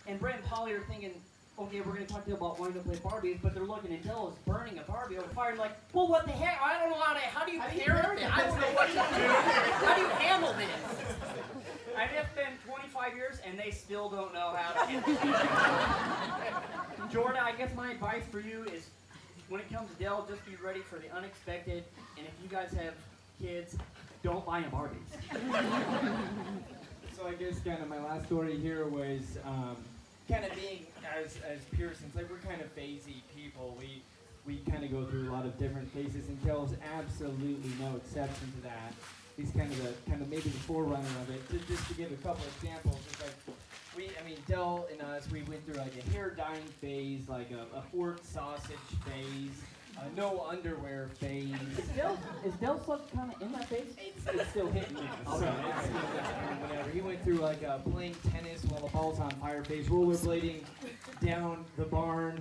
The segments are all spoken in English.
And Brett and Polly are thinking, okay, we're going to talk to you about wanting to play Barbies, but they're looking and Dell is burning a Barbie over fire. And like, well, what the heck? I don't know how do you parent it? I don't know what to do. How do you handle this? And it's been 25 years, and they still don't know how to handle it. Jordan, I guess my advice for you is, when it comes to Dell, just be ready for the unexpected. And if you guys have kids, don't buy them Barbies. So I guess kind of my last story here was kind of being as Pearsons, like we're kind of phasey people. We kind of go through a lot of different phases, and Dell's absolutely no exception to that. He's kind of maybe the forerunner of it. Just to give a couple examples, it's like Dell and us, we went through like a hair dyeing phase, like a pork sausage phase, no underwear phase. Is Dell still kind of in that phase? It's still hitting me. So whatever. He went through like playing tennis while the ball's on fire phase, rollerblading down the barn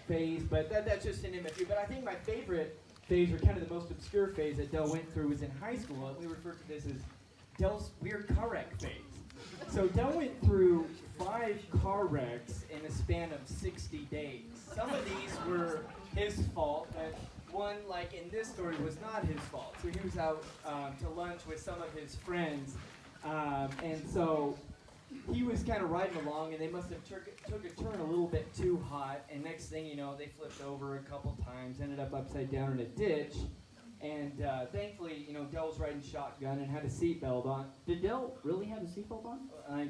phase, but that's just to name a few. But I think my favorite phase, or kind of the most obscure phase that Dell went through, was in high school. We refer to this as Dell's weird car wreck phase. So Dell went through 5 car wrecks in a span of 60 days. Some of these were his fault, but one, like in this story, was not his fault. So he was out to lunch with some of his friends, and so he was kind of riding along, and they must have took a turn a little bit too hot, and next thing you know, they flipped over a couple times, ended up upside down in a ditch. And thankfully, Dell was riding shotgun and had a seatbelt on. Did Dell really have a seatbelt on?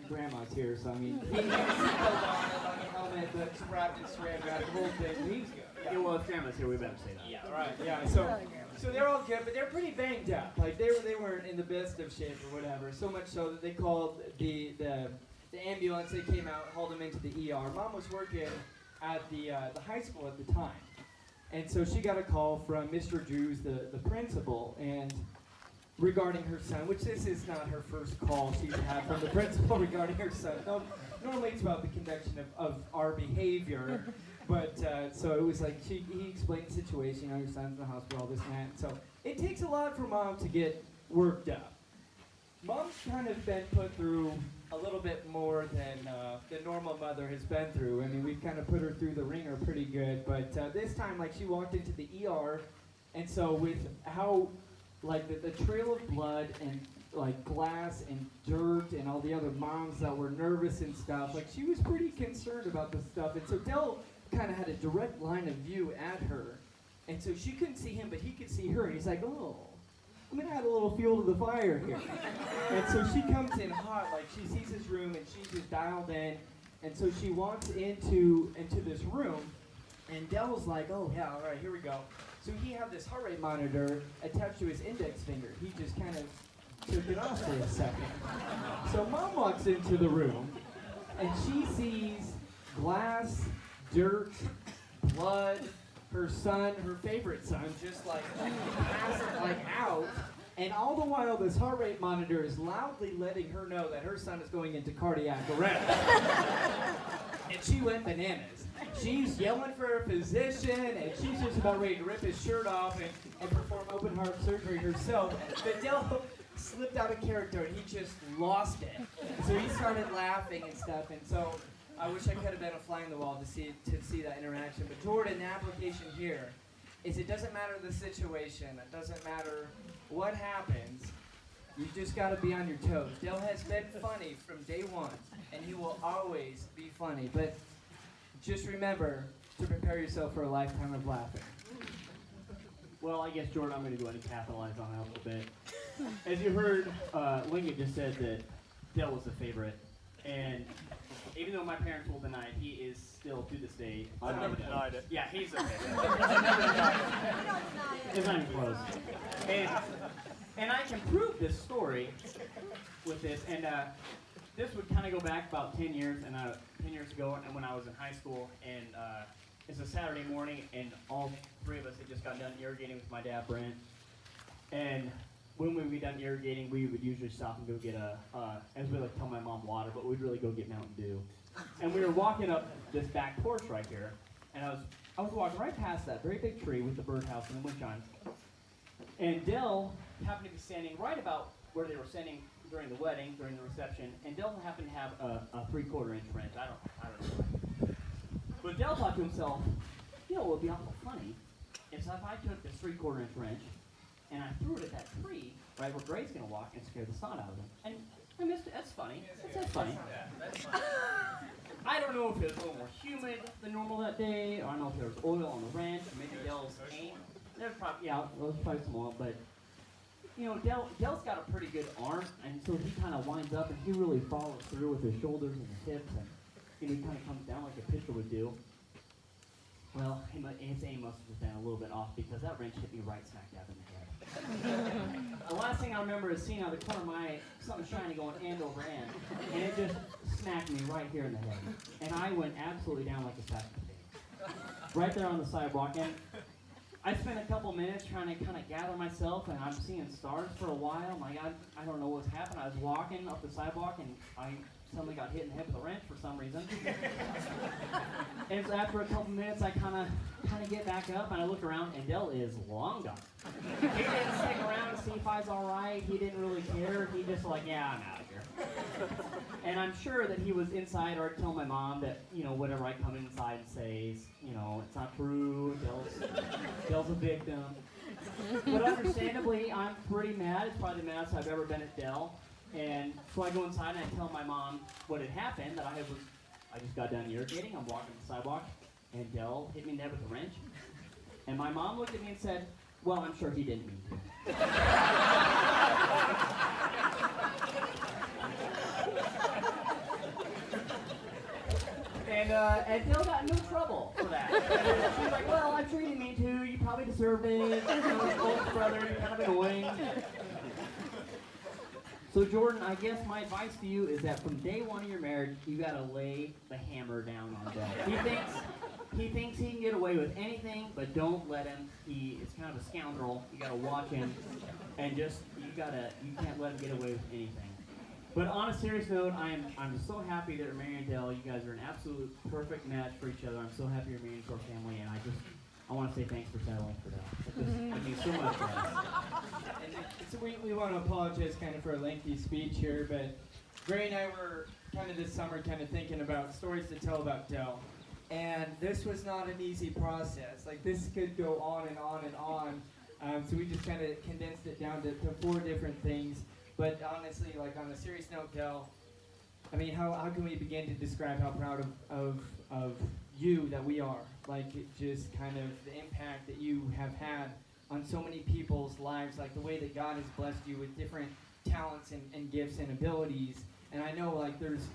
Grandma's here, so he had a seatbelt on, like a helmet that's wrapped in saran wrap, the whole thing. He's good. Yeah, well, if Grandma's here, we better say that. Yeah, right. Yeah, so they're all good, but they're pretty banged up. Like they weren't in the best of shape or whatever. So much so that they called the ambulance. They came out, hauled them into the ER. Mom was working at the high school at the time. And so she got a call from Mr. Drews, the principal, and regarding her son, which this is not her first call she's had from the principal regarding her son. No, normally it's about the conduction of our behavior, but so it was like he explained the situation, your son's in the hospital, all this and that. So it takes a lot for Mom to get worked up. Mom's kind of been put through a little bit more than the normal mother has been through. I mean, we've kind of put her through the ringer pretty good, but this time, like, she walked into the ER, and so with how, like, the trail of blood and, like, glass and dirt and all the other moms that were nervous and stuff, like, she was pretty concerned about this stuff, and so Dell kind of had a direct line of view at her, and so she couldn't see him, but he could see her, and he's like, oh, I'm going to add a little fuel to the fire here. And so she comes in hot, like she sees his room and she's just dialed in. And so she walks into this room, and Dell's like, oh yeah, all right, here we go. So he had this heart rate monitor attached to his index finger. He just kind of took it off for a second. So Mom walks into the room, and she sees glass, dirt, blood, her son, her favorite son, just like passed like out, and all the while this heart rate monitor is loudly letting her know that her son is going into cardiac arrest. And she went bananas. She's yelling for a physician, and she's just about ready to rip his shirt off and perform open heart surgery herself. But Dell slipped out of character, and he just lost it. So he started laughing and stuff, and so I wish I could have been a fly on the wall to see that interaction. But Jordan, the application here is it doesn't matter the situation. It doesn't matter what happens. You just got to be on your toes. Dell has been funny from day one, and he will always be funny. But just remember to prepare yourself for a lifetime of laughing. Well, I guess, Jordan, I'm going to go ahead and capitalize on that a little bit. As you heard, Lincoln just said that Dell was the favorite. And even though my parents will deny it, he is still, to this day... I've never denied it. Yeah, he's the favorite. I've never denied it. It's not even close. And I can prove this story with this. And this would kind of go back about 10 years, 10 years ago, and when I was in high school. And it's a Saturday morning, and all 3 of us had just got done irrigating with my dad, Brent. And when we would be done irrigating, we would usually stop and go get as we like to tell my mom, water, but we'd really go get Mountain Dew. And we were walking up this back porch right here, and I was walking right past that very big tree with the birdhouse and the wind chimes. And Dell happened to be standing right about where they were standing during the wedding, during the reception, and Dell happened to have a 3/4 inch wrench. I don't Dell thought to himself, what would be awful funny is if I took this 3/4 inch wrench and I threw it at that tree, right where Gray's going to walk, and scare the snot out of him. And I missed it. That's funny. That's funny. I don't know if it was a little more humid than normal that day, or I don't know if there was oil on the wrench, or maybe Dell's aim. There was probably, there was probably some oil, but Dell's got a pretty good arm, and so he kind of winds up and he really follows through with his shoulders and his hips, and he kind of comes down like a pitcher would do. Well, his aim must have been a little bit off because that wrench hit me right smack dab in the head. The last thing I remember is seeing out of the corner of my eye something shiny going end over end, and it just smacked me right here in the head. And I went absolutely down like a sack of potatoes. Right there on the sidewalk. And I spent a couple minutes trying to kind of gather myself, and I'm seeing stars for a while. My God, I don't know what's happened. I was walking up the sidewalk, and I suddenly got hit in the head with a wrench for some reason. And so after a couple minutes, I kind of get back up, and I look around, and Dell is long gone. He didn't stick around to see if I was all right. He didn't really care. He just like, yeah, I'm out of here. And I'm sure that he was inside or telling my mom that, whatever I come inside and say, it's not true. Dell's a victim. But understandably, I'm pretty mad. It's probably the maddest I've ever been at Dell. And so I go inside and I tell my mom what had happened, that I just got done irrigating. I'm walking the sidewalk, and Dell hit me in the head with a wrench. And my mom looked at me and said, well, I'm sure he didn't mean to. And Dell got in no trouble for that. She was like, well, I'm sure you didn't mean to. You probably deserved it. Older brother, you're kind of annoying. So Jordan, I guess my advice to you is that from day one of your marriage, you gotta lay the hammer down on Dell. He thinks he can get away with anything, but don't let him. He is kind of a scoundrel. You gotta watch him, and you can't let him get away with anything. But on a serious note, I'm just so happy that you're marrying Dell. You guys are an absolute perfect match for each other. I'm so happy you're married to our family, and I want to say thanks for settling for that. It means so much to us. So we want to apologize kind of for a lengthy speech here, but Gray and I were kind of this summer kind of thinking about stories to tell about Dell. And this was not an easy process. Like, this could go on and on and on. So we just kind of condensed it down to 4 different things. But honestly, like, on a serious note, Dell, I mean, how can we begin to describe how proud of you that we are? Like, just kind of the impact that you have had on so many people's lives, like the way that God has blessed you with different talents and gifts and abilities. And I know, like, there's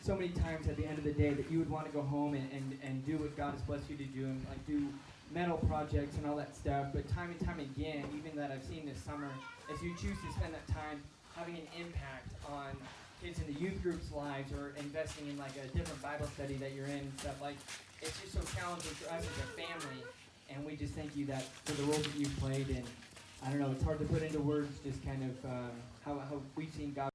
so many times at the end of the day that you would want to go home and do what God has blessed you to do, and like do metal projects and all that stuff. But time and time again, even that I've seen this summer, as you choose to spend that time having an impact on kids in the youth group's lives, or investing in like a different Bible study that you're in and stuff, like, it's just so challenging for us as a family. And we just thank you that for the role that you've played. And I don't know, it's hard to put into words just kind of how we've seen God